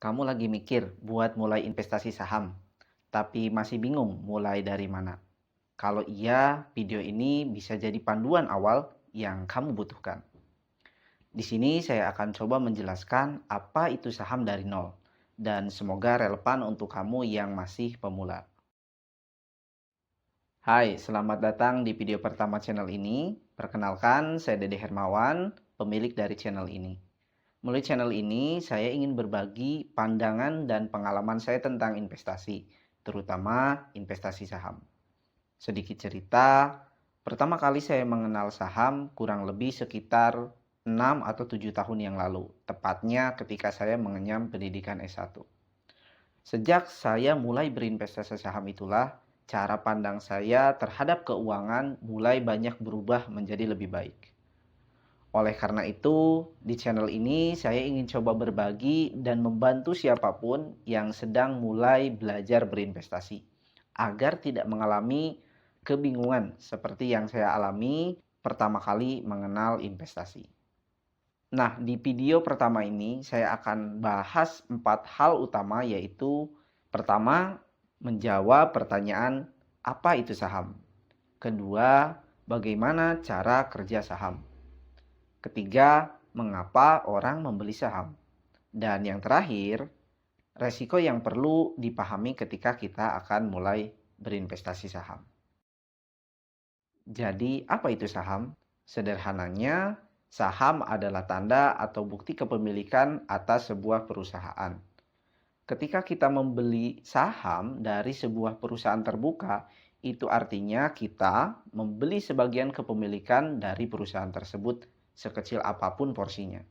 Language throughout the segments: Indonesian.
Kamu lagi mikir buat mulai investasi saham, tapi masih bingung mulai dari mana? Kalau iya, video ini bisa jadi panduan awal yang kamu butuhkan. Di sini saya akan coba menjelaskan apa itu saham dari nol, dan semoga relevan untuk kamu yang masih pemula. Hai, selamat datang di video pertama channel ini. Perkenalkan, saya Dede Hermawan, pemilik dari channel ini. Melalui channel ini, saya ingin berbagi pandangan dan pengalaman saya tentang investasi, terutama investasi saham. Sedikit cerita, pertama kali saya mengenal saham kurang lebih sekitar 6 atau 7 tahun yang lalu, tepatnya ketika saya mengenyam pendidikan S1. Sejak saya mulai berinvestasi saham itulah, cara pandang saya terhadap keuangan mulai banyak berubah menjadi lebih baik. Oleh karena itu, di channel ini saya ingin coba berbagi dan membantu siapapun yang sedang mulai belajar berinvestasi, agar tidak mengalami kebingungan seperti yang saya alami pertama kali mengenal investasi. Nah, di video pertama ini saya akan bahas 4 hal utama, yaitu pertama, menjawab pertanyaan apa itu saham. Kedua, bagaimana cara kerja saham. Ketiga, mengapa orang membeli saham. Dan yang terakhir, resiko yang perlu dipahami ketika kita akan mulai berinvestasi saham. Jadi, apa itu saham? Sederhananya, saham adalah tanda atau bukti kepemilikan atas sebuah perusahaan. Ketika kita membeli saham dari sebuah perusahaan terbuka, itu artinya kita membeli sebagian kepemilikan dari perusahaan tersebut sekecil apapun porsinya.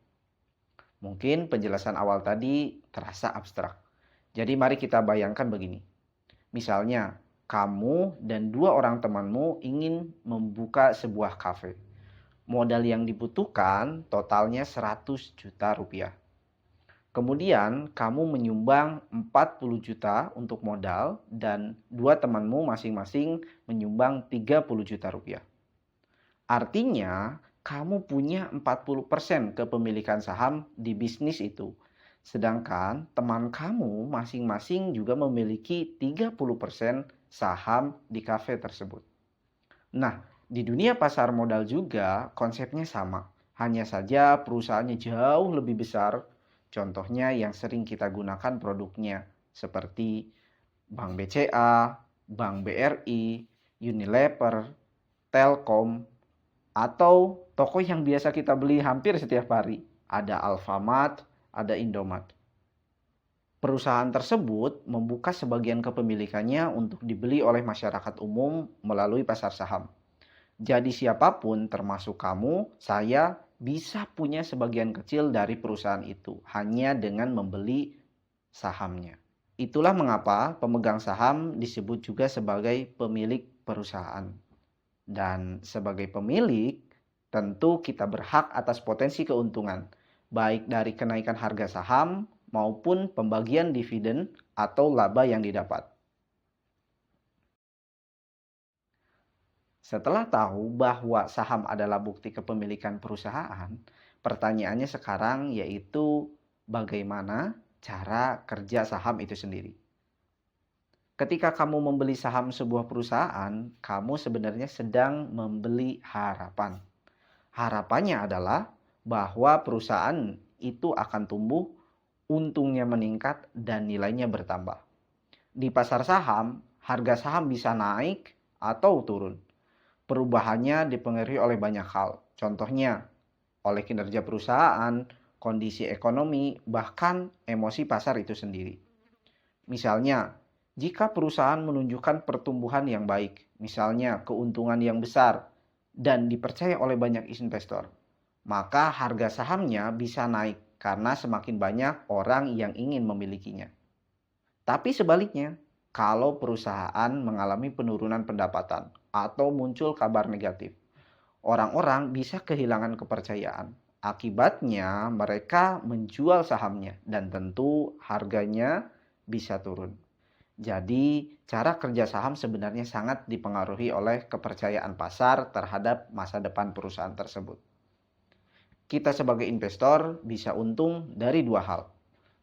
Mungkin penjelasan awal tadi terasa abstrak. Jadi mari kita bayangkan begini. Misalnya, kamu dan 2 orang temanmu ingin membuka sebuah kafe. Modal yang dibutuhkan totalnya 100 juta rupiah. Kemudian kamu menyumbang 40 juta untuk modal dan 2 temanmu masing-masing menyumbang 30 juta rupiah. Artinya, kamu punya 40% kepemilikan saham di bisnis itu. Sedangkan teman kamu masing-masing juga memiliki 30% saham di kafe tersebut. Nah, di dunia pasar modal juga konsepnya sama. Hanya saja perusahaannya jauh lebih besar. Contohnya yang sering kita gunakan produknya seperti Bank BCA, Bank BRI, Unilever, Telkom, atau toko yang biasa kita beli hampir setiap hari. Ada Alfamart, ada Indomart. Perusahaan tersebut membuka sebagian kepemilikannya untuk dibeli oleh masyarakat umum melalui pasar saham. Jadi siapapun termasuk kamu, saya bisa punya sebagian kecil dari perusahaan itu hanya dengan membeli sahamnya. Itulah mengapa pemegang saham disebut juga sebagai pemilik perusahaan. Dan sebagai pemilik, tentu kita berhak atas potensi keuntungan, baik dari kenaikan harga saham maupun pembagian dividen atau laba yang didapat. Setelah tahu bahwa saham adalah bukti kepemilikan perusahaan, pertanyaannya sekarang yaitu bagaimana cara kerja saham itu sendiri. Ketika kamu membeli saham sebuah perusahaan, kamu sebenarnya sedang membeli harapan. Harapannya adalah bahwa perusahaan itu akan tumbuh, untungnya meningkat, dan nilainya bertambah. Di pasar saham, harga saham bisa naik atau turun. Perubahannya dipengaruhi oleh banyak hal. Contohnya, oleh kinerja perusahaan, kondisi ekonomi, bahkan emosi pasar itu sendiri. Misalnya, jika perusahaan menunjukkan pertumbuhan yang baik, misalnya keuntungan yang besar, dan dipercaya oleh banyak investor, maka harga sahamnya bisa naik karena semakin banyak orang yang ingin memilikinya. Tapi sebaliknya, kalau perusahaan mengalami penurunan pendapatan atau muncul kabar negatif, orang-orang bisa kehilangan kepercayaan. Akibatnya, mereka menjual sahamnya dan tentu harganya bisa turun. Jadi, cara kerja saham sebenarnya sangat dipengaruhi oleh kepercayaan pasar terhadap masa depan perusahaan tersebut. Kita sebagai investor bisa untung dari 2 hal.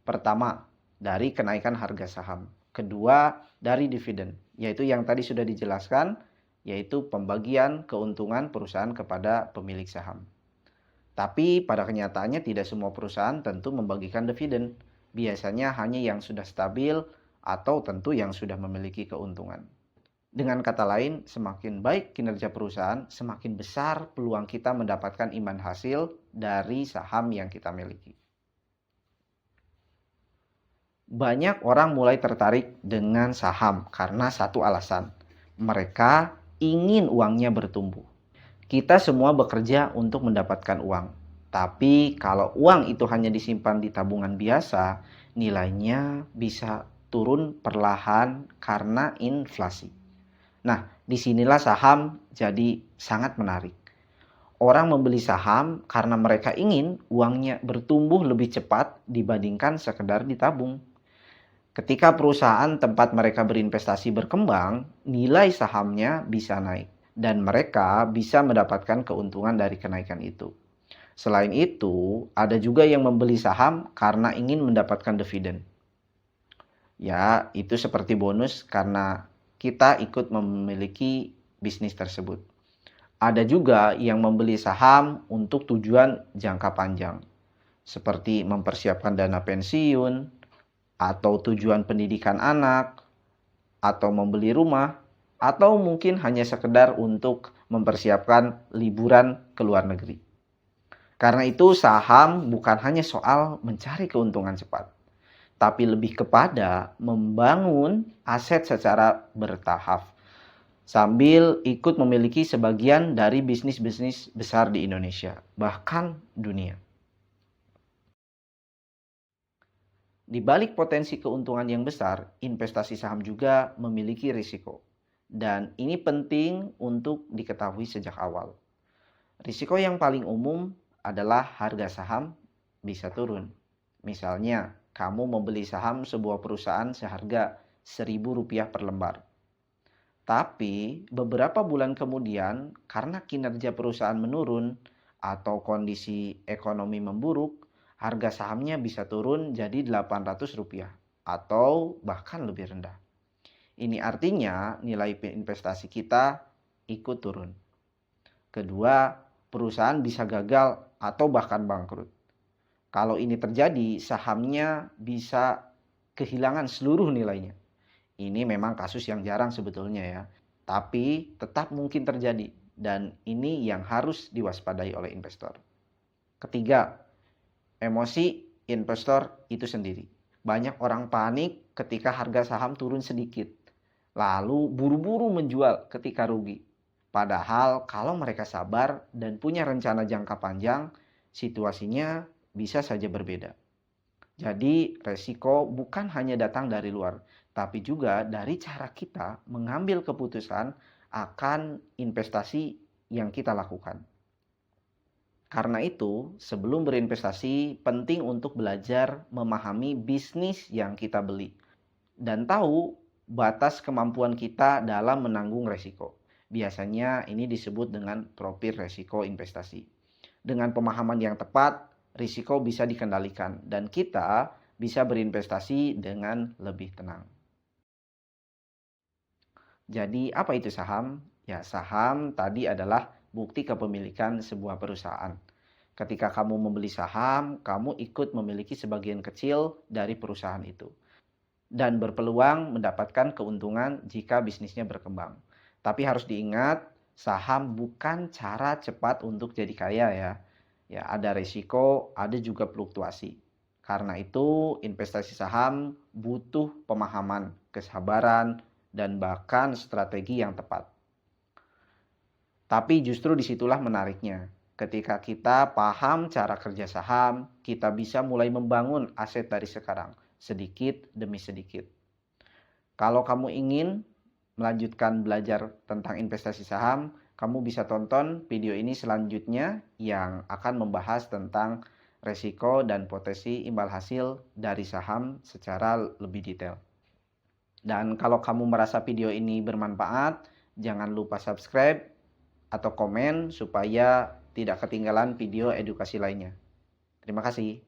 Pertama, dari kenaikan harga saham. Kedua, dari dividen, yaitu yang tadi sudah dijelaskan, yaitu pembagian keuntungan perusahaan kepada pemilik saham. Tapi pada kenyataannya tidak semua perusahaan tentu membagikan dividen. Biasanya hanya yang sudah stabil atau tentu yang sudah memiliki keuntungan. Dengan kata lain, semakin baik kinerja perusahaan, semakin besar peluang kita mendapatkan imbal hasil dari saham yang kita miliki. Banyak orang mulai tertarik dengan saham karena satu alasan. Mereka ingin uangnya bertumbuh. Kita semua bekerja untuk mendapatkan uang. Tapi kalau uang itu hanya disimpan di tabungan biasa, nilainya bisa turun perlahan karena inflasi. Nah, disinilah saham jadi sangat menarik. Orang membeli saham karena mereka ingin uangnya bertumbuh lebih cepat dibandingkan sekedar ditabung. Ketika perusahaan tempat mereka berinvestasi berkembang, nilai sahamnya bisa naik dan mereka bisa mendapatkan keuntungan dari kenaikan itu. Selain itu, ada juga yang membeli saham karena ingin mendapatkan dividen. Ya, itu seperti bonus karena kita ikut memiliki bisnis tersebut. Ada juga yang membeli saham untuk tujuan jangka panjang, seperti mempersiapkan dana pensiun, atau tujuan pendidikan anak, atau membeli rumah, atau mungkin hanya sekedar untuk mempersiapkan liburan ke luar negeri. Karena itu saham bukan hanya soal mencari keuntungan cepat, tapi lebih kepada membangun aset secara bertahap, sambil ikut memiliki sebagian dari bisnis-bisnis besar di Indonesia, bahkan dunia. Di balik potensi keuntungan yang besar, investasi saham juga memiliki risiko. Dan ini penting untuk diketahui sejak awal. Risiko yang paling umum adalah harga saham bisa turun. Misalnya, kamu membeli saham sebuah perusahaan seharga Rp1.000 per lembar. Tapi beberapa bulan kemudian, karena kinerja perusahaan menurun atau kondisi ekonomi memburuk, harga sahamnya bisa turun jadi Rp800 atau bahkan lebih rendah. Ini artinya nilai investasi kita ikut turun. Kedua, perusahaan bisa gagal atau bahkan bangkrut. Kalau ini terjadi, sahamnya bisa kehilangan seluruh nilainya. Ini memang kasus yang jarang sebetulnya ya, tapi tetap mungkin terjadi dan ini yang harus diwaspadai oleh investor. Ketiga, emosi investor itu sendiri. Banyak orang panik ketika harga saham turun sedikit, lalu buru-buru menjual ketika rugi. Padahal kalau mereka sabar dan punya rencana jangka panjang, situasinya bisa saja berbeda. Jadi resiko bukan hanya datang dari luar, tapi juga dari cara kita mengambil keputusan akan investasi yang kita lakukan. Karena itu, sebelum berinvestasi, penting untuk belajar memahami bisnis yang kita beli dan tahu batas kemampuan kita dalam menanggung resiko. Biasanya ini disebut dengan profil resiko investasi. Dengan pemahaman yang tepat, risiko bisa dikendalikan dan kita bisa berinvestasi dengan lebih tenang. Jadi apa itu saham? Ya, saham tadi adalah bukti kepemilikan sebuah perusahaan. Ketika kamu membeli saham, kamu ikut memiliki sebagian kecil dari perusahaan itu. Dan berpeluang mendapatkan keuntungan jika bisnisnya berkembang. Tapi harus diingat, saham bukan cara cepat untuk jadi kaya ya. Ya, ada risiko, ada juga fluktuasi. Karena itu, investasi saham butuh pemahaman, kesabaran, dan bahkan strategi yang tepat. Tapi justru disitulah menariknya. Ketika kita paham cara kerja saham, kita bisa mulai membangun aset dari sekarang, sedikit demi sedikit. Kalau kamu ingin melanjutkan belajar tentang investasi saham, kamu bisa tonton video ini selanjutnya yang akan membahas tentang resiko dan potensi imbal hasil dari saham secara lebih detail. Dan kalau kamu merasa video ini bermanfaat, jangan lupa subscribe atau komen supaya tidak ketinggalan video edukasi lainnya. Terima kasih.